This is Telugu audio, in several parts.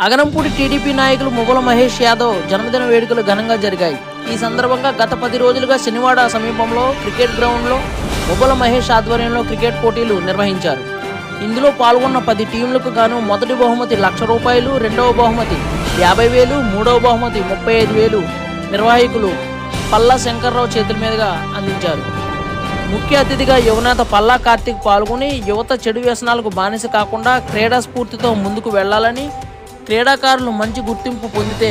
అగనంపూడి టీడీపీ నాయకులు మువ్వల మహేష్ యాదవ్ జన్మదిన వేడుకలు ఘనంగా జరిగాయి. ఈ సందర్భంగా గత 10 రోజులుగా శనివాడ సమీపంలో క్రికెట్ గ్రౌండ్లో మువ్వల మహేష్ ఆధ్వర్యంలో క్రికెట్ పోటీలు నిర్వహించారు. ఇందులో పాల్గొన్న 10 టీంలకు గాను మొదటి బహుమతి ₹1,00,000, రెండవ బహుమతి 50,000, మూడవ బహుమతి 35,000 నిర్వాహకులు పల్లా శంకర్రావు చేతుల మీదుగా అందించారు. ముఖ్య అతిథిగా యువనేత పల్లా కార్తీక్ పాల్గొని యువత చెడు వ్యసనాలకు బానిస కాకుండా క్రీడా స్ఫూర్తితో ముందుకు వెళ్లాలని, క్రీడాకారులు మంచి గుర్తింపు పొందితే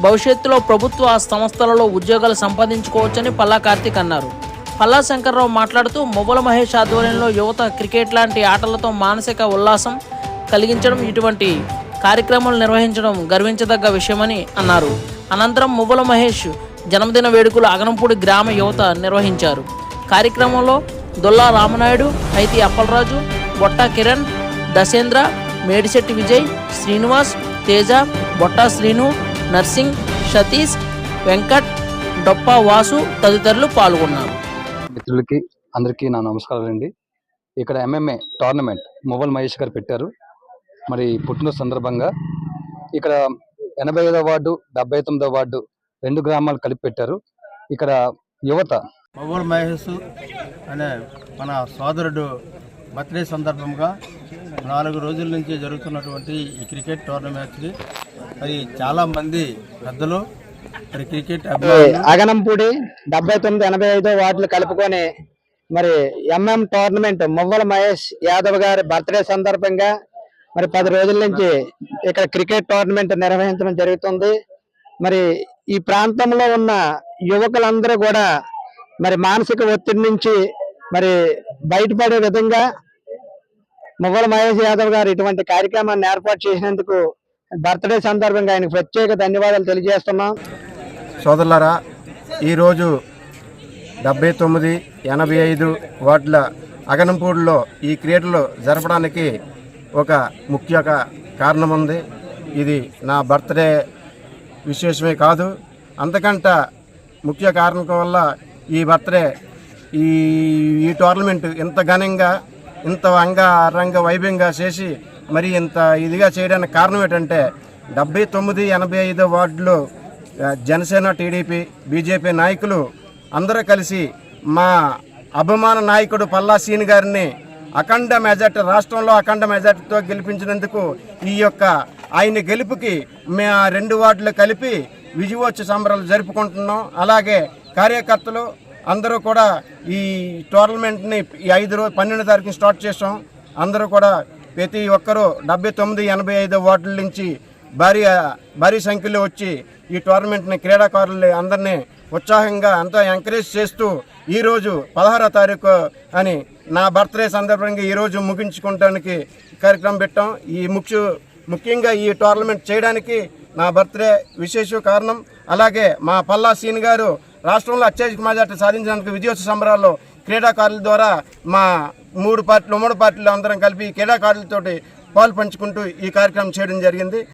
భవిష్యత్తులో ప్రభుత్వ సంస్థలలో ఉద్యోగాలు సంపాదించుకోవచ్చని పల్లా కార్తీక్ అన్నారు. పల్లా శంకర్రావు మాట్లాడుతూ మువ్వల మహేష్ ఆధ్వర్యంలో యువత క్రికెట్ లాంటి ఆటలతో మానసిక ఉల్లాసం కలిగించడం, ఇటువంటి కార్యక్రమాలు నిర్వహించడం గర్వించదగ్గ విషయమని అన్నారు. అనంతరం మువ్వల మహేష్ జన్మదిన వేడుకలు అగనంపూడి గ్రామ యువత నిర్వహించారు. కార్యక్రమంలో దొల్లా రామనాయుడు, హైతి అప్పలరాజు, బొట్టా కిరణ్, దశేంద్ర, మేడిశెట్టి విజయ్, శ్రీనివాస్, తేజ, బొట్టా శ్రీను, నర్సింగ్, సతీష్, వెంకట్, డొప్పా వాసు తదితరులు పాల్గొన్నారు. మిత్రులకి అందరికీ నా నమస్కారాలండి. ఇక్కడ ఎంఎంఏ టోర్నమెంట్ మువ్వల మహేష్ గారు పెట్టారు. మరి పుట్టినరోజు సందర్భంగా ఇక్కడ 85వ వార్డు 79వ వార్డు 2 గ్రామాలు కలిపి పెట్టారు. ఇక్కడ యువత మువ్వల మహేష్ అనే మన సోదరుడు బర్త్డే సందర్భంగా 4 రోజుల నుంచి జరుగుతున్నటువంటి ఈ క్రికెట్ టోర్నమెంట్కి మరి చాలామంది పెద్దలు మరి క్రికెట్ అగనంపూడి 79, 85 వార్డులు కలుపుకొని మరి ఎంఎం టోర్నమెంట్ మువ్వల మహేష్ యాదవ్ గారి బర్త్డే సందర్భంగా మరి 10 రోజుల నుంచి ఇక్కడ క్రికెట్ టోర్నమెంట్ నిర్వహించడం జరుగుతుంది. మరి ఈ ప్రాంతంలో ఉన్న యువకులందరూ కూడా మరి మానసిక ఒత్తిడి నుంచి మరి బయటపడే విధంగా మువ్వల మహేష్ యాదవ్ గారు ఇటువంటి కార్యక్రమాన్ని ఏర్పాటు చేసినందుకు బర్త్డే సందర్భంగా ఆయనకు ప్రత్యేక ధన్యవాదాలు తెలియజేస్తున్నాం. సోదరులారా, ఈరోజు 79, 85 వార్డుల అగనంపూడిలో ఈ క్రీడలు జరపడానికి ఒక ముఖ్య కారణం ఉంది. ఇది నా బర్త్డే విశేషమే కాదు, అంతకంట ముఖ్య కారణం వల్ల ఈ బర్త్డే ఈ టోర్నమెంట్ ఇంత ఘనంగా, ఇంత రంగ వైభవంగా చేసి మరి ఇంత ఇదిగా చేయడానికి కారణం ఏంటంటే 79, 85 వార్డులో జనసేన, టీడీపీ, బీజేపీ నాయకులు అందరూ కలిసి మా అభిమాన నాయకుడు పల్లా సీని గారిని అఖండ మెజార్టీ, రాష్ట్రంలో అఖండ మెజార్టీతో గెలిపించినందుకు ఈ యొక్క ఆయన గెలుపుకి మేము ఆ 2 వార్డులు కలిపి విజయోత్సవ సంబరాలు జరుపుకుంటున్నాం. అలాగే కార్యకర్తలు అందరూ కూడా ఈ టోర్నమెంట్ని ఈ 12 తారీఖున స్టార్ట్ చేసాం. అందరూ కూడా ప్రతి ఒక్కరూ 79, 85 వార్డుల నుంచి భారీ సంఖ్యలో వచ్చి ఈ టోర్నమెంట్ని క్రీడాకారులు అందరినీ ఉత్సాహంగా అంతా ఎంకరేజ్ చేస్తూ ఈరోజు 16వ తారీఖు అని నా బర్త్డే సందర్భంగా ఈరోజు ముగించుకోవడానికి కార్యక్రమం పెట్టాం. ఈ ముఖ్యంగా ఈ టోర్నమెంట్ చేయడానికి నా బర్త్డే విశేష కారణం. అలాగే మా పల్లా సీన్ గారు రాష్ట్రంలో అత్యధిక మెజార్టీ సాధించడానికి విజయోత్సవ సంబరాల్లో క్రీడాకారుల ద్వారా మా మూడు పార్టీలు అందరం కలిపి క్రీడాకారులతోటి పాలు పంచుకుంటూ ఈ కార్యక్రమం చేయడం జరిగింది.